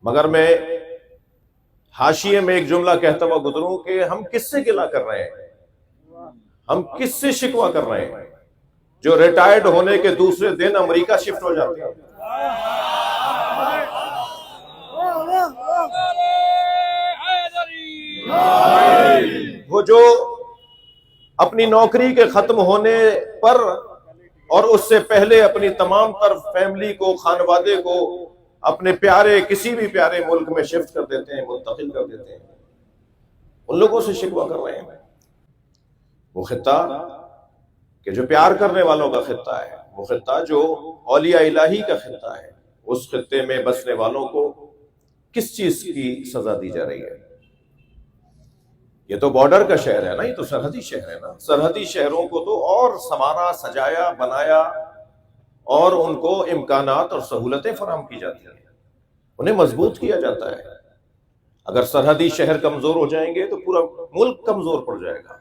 مگر میں حاشیے میں ایک جملہ کہتا ہوا گزروں کہ ہم کس سے گلہ کر رہے ہیں، ہم کس سے شکوہ کر رہے ہیں جو ریٹائرڈ ہونے کے دوسرے دن امریکہ شفٹ ہو جاتے ہیں، وہ جو اپنی نوکری کے ختم ہونے پر اور اس سے پہلے اپنی تمام تر فیملی کو، خانوادے کو اپنے پیارے کسی بھی پیارے ملک میں شفٹ کر دیتے ہیں، منتقل کر دیتے ہیں، ان لوگوں سے شکوہ کر رہے ہیں۔ وہ خطہ کہ جو پیار کرنے والوں کا خطہ ہے، وہ خطہ جو اولیاء الہی کا خطہ ہے، اس خطے میں بسنے والوں کو کس چیز کی سزا دی جا رہی ہے؟ یہ تو بارڈر کا شہر ہے نا، یہ تو سرحدی شہر ہے نا۔ سرحدی شہروں کو تو اور سنوارا، سجایا، بنایا اور ان کو امکانات اور سہولتیں فراہم کی جاتی ہیں، انہیں مضبوط کیا جاتا ہے۔ اگر سرحدی شہر کمزور ہو جائیں گے تو پورا ملک کمزور پڑ جائے گا۔